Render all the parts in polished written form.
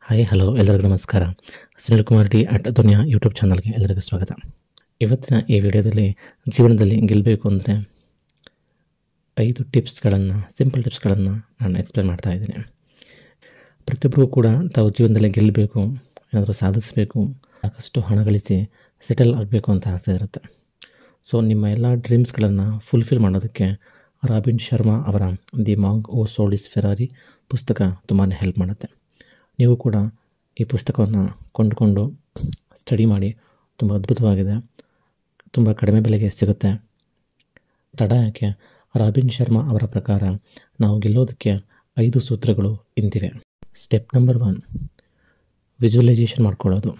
Hi hello ಎಲ್ಲರಿಗೂ ನಮಸ್ಕಾರ. Sunil Kumar D at Duniya YouTube ಚಾನಲ್ಗೆ ಎಲ್ಲರಿಗೂ ಸ್ವಾಗತ. ಇವತ್ತಿನ ಈ ವಿಡಿಯೋದಲ್ಲಿ ಜೀವನದಲ್ಲಿ ಗೆಲ್ಲಬೇಕು ಅಂದರೆ 5 ಟಿಪ್ಸ್ಗಳನ್ನು, ಸಿಂಪಲ್ ಟಿಪ್ಸ್ಗಳನ್ನು ನಾನು ಎಕ್ಸ್ಪ್ಲೇನ್ ಮಾಡ್ತಾ ಇದ್ದೀನಿ. ಪ್ರತಿಯೊಬ್ಬರೂ ಕೂಡ ತಾವು ಜೀವನದಲ್ಲಿ ಗೆಲ್ಲಬೇಕು, ಏನಾದರೂ ಸಾಧಿಸಬೇಕು, ಸಾಕಷ್ಟು ಹಣ ಗಳಿಸಿ ಸೆಟಲ್ ಆಗಬೇಕು ಅಂತ ಆಸೆ ಇರುತ್ತೆ. ಸೊ ನಿಮ್ಮ ಎಲ್ಲ ಡ್ರೀಮ್ಸ್ಗಳನ್ನು ಫುಲ್ಫಿಲ್ ಮಾಡೋದಕ್ಕೆ ರಾಬಿನ್ ಶರ್ಮಾ ಅವರ the monk who sold his Ferrari ಪುಸ್ತಕ ತುಂಬಾ ಹೆಲ್ಪ್ ಮಾಡುತ್ತೆ. ನೀವು ಕೂಡ ಈ ಪುಸ್ತಕವನ್ನು ಕೊಂಡುಕೊಂಡು ಸ್ಟಡಿ ಮಾಡಿ. ತುಂಬ ಅದ್ಭುತವಾಗಿದೆ, ತುಂಬ ಕಡಿಮೆ ಬೆಲೆಗೆ ಸಿಗುತ್ತೆ. ತಡ ಯಾಕೆ? ರಾಬಿನ್ ಶರ್ಮಾ ಅವರ ಪ್ರಕಾರ ನಾವು ಗೆಲ್ಲೋದಕ್ಕೆ 5 ಸೂತ್ರಗಳು ಇಂತಿವೆ. ಸ್ಟೆಪ್ ನಂಬರ್ 1, ವಿಜುವಲೈಸೇಷನ್ ಮಾಡ್ಕೊಳ್ಳೋದು.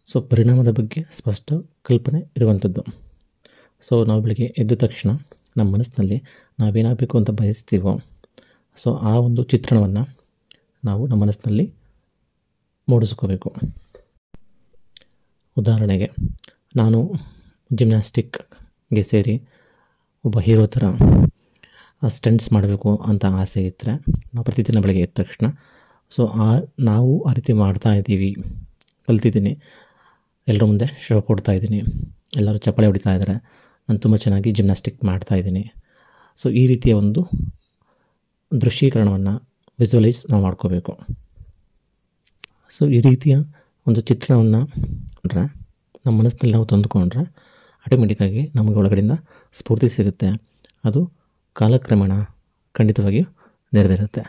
ಸೊ ಪರಿಣಾಮದ ಬಗ್ಗೆ ಸ್ಪಷ್ಟ ಕಲ್ಪನೆ ಇರುವಂಥದ್ದು. ಸೊ ನಾವು ಬೆಳಗ್ಗೆ ಎದ್ದ ತಕ್ಷಣ ನಮ್ಮ ಮನಸ್ಸಿನಲ್ಲಿ ನಾವೇನಾಗಬೇಕು ಅಂತ ಬಯಸ್ತೀವೋ, ಸೊ ಆ ಒಂದು ಚಿತ್ರಣವನ್ನು ನಾವು ನಮ್ಮ ಮನಸ್ಸಿನಲ್ಲಿ ಮೂಡಿಸ್ಕೋಬೇಕು. ಉದಾಹರಣೆಗೆ, ನಾನು ಜಿಮ್ನಾಸ್ಟಿಕ್ಗೆ ಸೇರಿ ಒಬ್ಬ ಹೀರೋ ಥರ ಸ್ಟಂಟ್ಸ್ ಮಾಡಬೇಕು ಅಂತ ಆಸೆ ಇದ್ದರೆ ನಾವು ಪ್ರತಿದಿನ ಬೆಳಗ್ಗೆ ಎದ್ದ ತಕ್ಷಣ ನಾವು ಆ ರೀತಿ ಮಾಡ್ತಾ ಇದ್ದೀವಿ, ಕಲ್ತಿದ್ದೀನಿ, ಎಲ್ಲರ ಮುಂದೆ ಶೋ ಕೊಡ್ತಾ ಇದ್ದೀನಿ, ಎಲ್ಲರೂ ಚಪ್ಪಾಳೆ ಹೊಡಿತಾ ಇದ್ದಾರೆ, ನಾನು ತುಂಬ ಚೆನ್ನಾಗಿ ಜಿಮ್ನಾಸ್ಟಿಕ್ ಮಾಡ್ತಾಯಿದ್ದೀನಿ. ಸೊ ಈ ರೀತಿಯ ಒಂದು ದೃಶ್ಯೀಕರಣವನ್ನು ವಿಜುವಲೈಸ್ ನಾವು ಮಾಡ್ಕೋಬೇಕು. ಸೊ ಈ ರೀತಿಯ ಒಂದು ಚಿತ್ರಣವನ್ನು ನಮ್ಮ ಮನಸ್ಸಿನಲ್ಲಿ ನಾವು ತಂದುಕೊಂಡ್ರೆ ಆಟೋಮೆಟಿಕ್ಕಾಗಿ ನಮಗೆ ಒಳಗಡೆಯಿಂದ ಸ್ಫೂರ್ತಿ ಸಿಗುತ್ತೆ. ಅದು ಕಾಲಕ್ರಮೇಣ ಖಂಡಿತವಾಗಿಯೂ ನೆರವೇರುತ್ತೆ.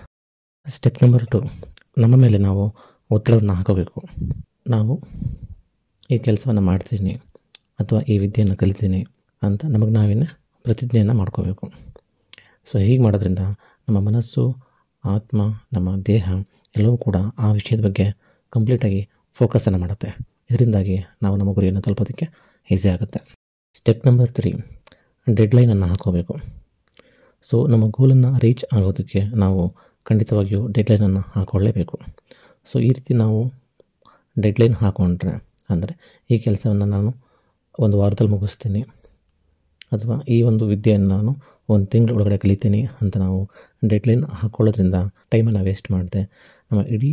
ಸ್ಟೆಪ್ ನಂಬರ್ 2, ನಮ್ಮ ಮೇಲೆ ನಾವು ಒತ್ತಡವನ್ನು ಹಾಕೋಬೇಕು. ನಾವು ಈ ಕೆಲಸವನ್ನು ಮಾಡ್ತೀನಿ ಅಥವಾ ಈ ವಿದ್ಯೆಯನ್ನು ಕಲಿತೀನಿ ಅಂತ ನಮಗೆ ನಾವೇನೇ ಪ್ರತಿಜ್ಞೆಯನ್ನು ಮಾಡ್ಕೋಬೇಕು. ಸೊ ಹೀಗೆ ಮಾಡೋದ್ರಿಂದ ನಮ್ಮ ಮನಸ್ಸು, ಆತ್ಮ, ನಮ್ಮ ದೇಹ ಎಲ್ಲವೂ ಕೂಡ ಆ ವಿಷಯದ ಬಗ್ಗೆ ಕಂಪ್ಲೀಟಾಗಿ ಫೋಕಸನ್ನು ಮಾಡುತ್ತೆ. ಇದರಿಂದಾಗಿ ನಾವು ನಮ್ಮ ಗುರಿಯನ್ನು ತಲುಪೋದಕ್ಕೆ ಈಸಿ ಆಗುತ್ತೆ. ಸ್ಟೆಪ್ ನಂಬರ್ 3, ಡೆಡ್ಲೈನನ್ನು ಹಾಕೋಬೇಕು. ಸೊ ನಮ್ಮ ಗೋಲನ್ನು ರೀಚ್ ಆಗೋದಕ್ಕೆ ನಾವು ಖಂಡಿತವಾಗಿಯೂ ಡೆಡ್ಲೈನನ್ನು ಹಾಕ್ಕೊಳ್ಳೇಬೇಕು. ಸೊ ಈ ರೀತಿ ನಾವು ಡೆಡ್ಲೈನ್ ಹಾಕ್ಕೊಂಡ್ರೆ, ಅಂದರೆ ಈ ಕೆಲಸವನ್ನು ನಾನು 1 ವಾರದಲ್ಲಿ ಮುಗಿಸ್ತೀನಿ ಅಥವಾ ಈ ಒಂದು ವಿದ್ಯೆಯನ್ನು ನಾನು 1 ತಿಂಗಳ ಒಳಗಡೆ ಕಲಿತೀನಿ ಅಂತ ನಾವು ಡೆಡ್ಲೈನ್ ಹಾಕ್ಕೊಳ್ಳೋದ್ರಿಂದ ಟೈಮನ್ನು ವೇಸ್ಟ್ ಮಾಡದೆ ನಮ್ಮ ಇಡೀ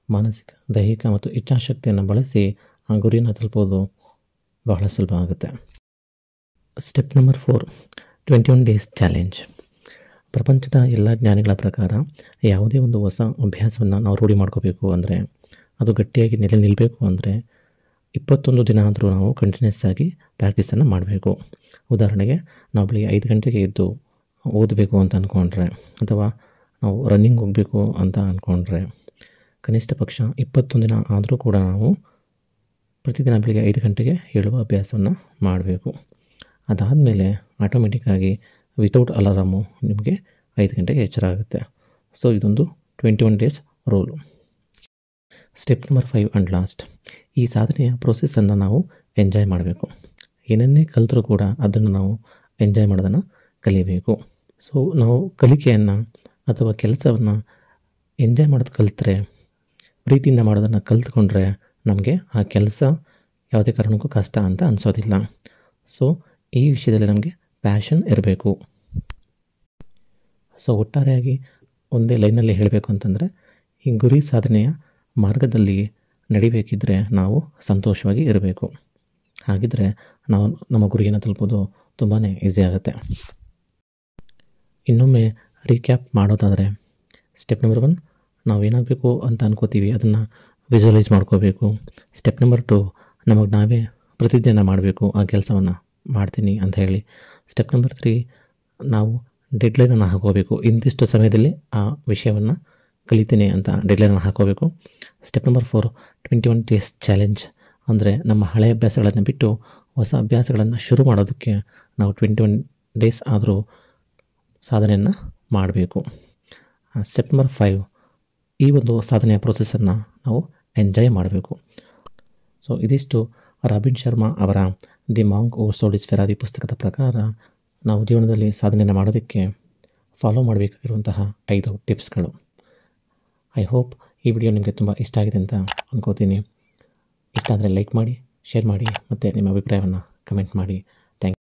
ಮಾನಸಿಕ, ದೈಹಿಕ ಮತ್ತು ಇಚ್ಛಾಶಕ್ತಿಯನ್ನು ಬಳಸಿ ಆ ಗುರಿಯನ್ನು ತಲುಪೋದು ಬಹಳ ಸುಲಭ ಆಗುತ್ತೆ. Step number 4, 21 days challenge. ಪ್ರಪಂಚದ ಎಲ್ಲ ಜ್ಞಾನಿಗಳ ಪ್ರಕಾರ ಯಾವುದೇ ಒಂದು ಹೊಸ ಅಭ್ಯಾಸವನ್ನು ನಾವು ರೂಢಿ ಮಾಡ್ಕೋಬೇಕು ಅಂದರೆ, ಅದು ಗಟ್ಟಿಯಾಗಿ ನಿಲ್ಲಬೇಕು ಅಂದರೆ 21 ದಿನ ಆದರೂ ನಾವು ಕಂಟಿನ್ಯೂಸ್ ಆಗಿ ಪ್ರಾಕ್ಟೀಸನ್ನು ಮಾಡಬೇಕು. ಉದಾಹರಣೆಗೆ, ನಾವು ಬೆಳಿಗ್ಗೆ 5 ಗಂಟೆಗೆ ಎದ್ದು ಓದಬೇಕು ಅಂತ ಅಂದ್ಕೊಂಡ್ರೆ ಅಥವಾ ನಾವು ರನ್ನಿಂಗ್ ಹೋಗಬೇಕು ಅಂತ ಅಂದ್ಕೊಂಡ್ರೆ ಕನಿಷ್ಠ ಪಕ್ಷ 21 ದಿನ ಆದರೂ ಕೂಡ ನಾವು ಪ್ರತಿದಿನ ಬೆಳಿಗ್ಗೆ 5 ಗಂಟೆಗೆ ಏಳುವ ಅಭ್ಯಾಸವನ್ನು ಮಾಡಬೇಕು. ಅದಾದಮೇಲೆ ಆಟೋಮೆಟಿಕ್ಕಾಗಿ ವಿತೌಟ್ ಅಲಾರಾಮು ನಿಮಗೆ 5 ಗಂಟೆಗೆ ಎಚ್ಚರ ಆಗುತ್ತೆ. ಸೊ ಇದೊಂದು 21 days rule. Step number 5 and last, ಈ ಸಾಧನೆಯ ಪ್ರೋಸೆಸ್ಸನ್ನು ನಾವು ಎಂಜಾಯ್ ಮಾಡಬೇಕು. ಏನನ್ನೇ ಕಲಿತರೂ ಕೂಡ ಅದನ್ನು ನಾವು ಎಂಜಾಯ್ ಮಾಡೋದನ್ನು ಕಲಿಯಬೇಕು. ಸೊ ನಾವು ಕಲಿಕೆಯನ್ನು ಅಥವಾ ಕೆಲಸವನ್ನು ಎಂಜಾಯ್ ಮಾಡೋದು ಕಲಿತ್ರೆ, ಪ್ರೀತಿಯಿಂದ ಮಾಡೋದನ್ನು ಕಲಿತ್ಕೊಂಡ್ರೆ ನಮಗೆ ಆ ಕೆಲಸ ಯಾವುದೇ ಕಾರಣಕ್ಕೂ ಕಷ್ಟ ಅಂತ ಅನಿಸೋದಿಲ್ಲ. ಸೊ ಈ ವಿಷಯದಲ್ಲಿ ನಮಗೆ ಪ್ಯಾಷನ್ ಇರಬೇಕು. ಸೊ ಒಟ್ಟಾರೆಯಾಗಿ ಒಂದೇ ಲೈನಲ್ಲಿ ಹೇಳಬೇಕು ಅಂತಂದರೆ, ಈ ಗುರಿ ಸಾಧನೆಯ ಮಾರ್ಗದಲ್ಲಿ ನಡಿಬೇಕಿದ್ರೆ ನಾವು ಸಂತೋಷವಾಗಿ ಇರಬೇಕು. ಹಾಗಿದ್ದರೆ ನಾವು ನಮ್ಮ ಗುರಿಯನ್ನು ತಲುಪೋದು ತುಂಬಾ ಈಸಿ ಆಗುತ್ತೆ. ಇನ್ನೊಮ್ಮೆ ರೀಕ್ಯಾಪ್ ಮಾಡೋದಾದರೆ, ಸ್ಟೆಪ್ ನಂಬರ್ 1, ನಾವೇನಾಗಬೇಕು ಅಂತ ಅನ್ಕೋತೀವಿ ಅದನ್ನು ವಿಜುವಲೈಸ್ ಮಾಡ್ಕೋಬೇಕು. ಸ್ಟೆಪ್ ನಂಬರ್ 2, ನಮಗೆ ನಾವೇ ಪ್ರತಿಜ್ಞೆಯನ್ನು ಮಾಡಬೇಕು, ಆ ಕೆಲಸವನ್ನು ಮಾಡ್ತೀನಿ ಅಂತ ಹೇಳಿ. ಸ್ಟೆಪ್ ನಂಬರ್ 3, ನಾವು ಡೆಡ್ಲೈನನ್ನು ಹಾಕೋಬೇಕು, ಇಂತಿಷ್ಟು ಸಮಯದಲ್ಲಿ ಆ ವಿಷಯವನ್ನು ಕಲಿತೀನಿ ಅಂತ ಡೆಡ್ಲೈನನ್ನು ಹಾಕೋಬೇಕು. ಸ್ಟೆಪ್ ನಂಬರ್ 4, 21 ಡೇಸ್ ಚಾಲೆಂಜ್, ಅಂದರೆ ನಮ್ಮ ಹಳೆಯ ಅಭ್ಯಾಸಗಳನ್ನು ಬಿಟ್ಟು ಹೊಸ ಅಭ್ಯಾಸಗಳನ್ನು ಶುರು ಮಾಡೋದಕ್ಕೆ ನಾವು 21 ಡೇಸ್ ಆದರೂ ಸಾಧನೆಯನ್ನು ಮಾಡಬೇಕು. ಸ್ಟೆಪ್ ನಂಬರ್ 5, ಈ ಒಂದು ಸಾಧನೆಯ ಪ್ರೋಸೆಸ್ಸನ್ನು ನಾವು ಎಂಜಾಯ್ ಮಾಡಬೇಕು. ಸೊ ಇದಿಷ್ಟು ರಾಬಿನ್ ಶರ್ಮಾ ಅವರ the monk who sold his Ferrari ಪುಸ್ತಕದ ಪ್ರಕಾರ ನಾವು ಜೀವನದಲ್ಲಿ ಸಾಧನೆಯನ್ನು ಮಾಡೋದಕ್ಕೆ ಫಾಲೋ ಮಾಡಬೇಕಾಗಿರುವಂತಹ 5 ಟಿಪ್ಸ್ಗಳು. ಐ ಹೋಪ್ ಈ ವಿಡಿಯೋ ನಿಮಗೆ ತುಂಬ ಇಷ್ಟ ಆಗಿದೆ ಅಂತ ಅಂದ್ಕೋತೀನಿ. ಇಷ್ಟ ಆದರೆ ಲೈಕ್ ಮಾಡಿ, ಶೇರ್ ಮಾಡಿ ಮತ್ತು ನಿಮ್ಮ ಅಭಿಪ್ರಾಯವನ್ನು ಕಮೆಂಟ್ ಮಾಡಿ. Thank you.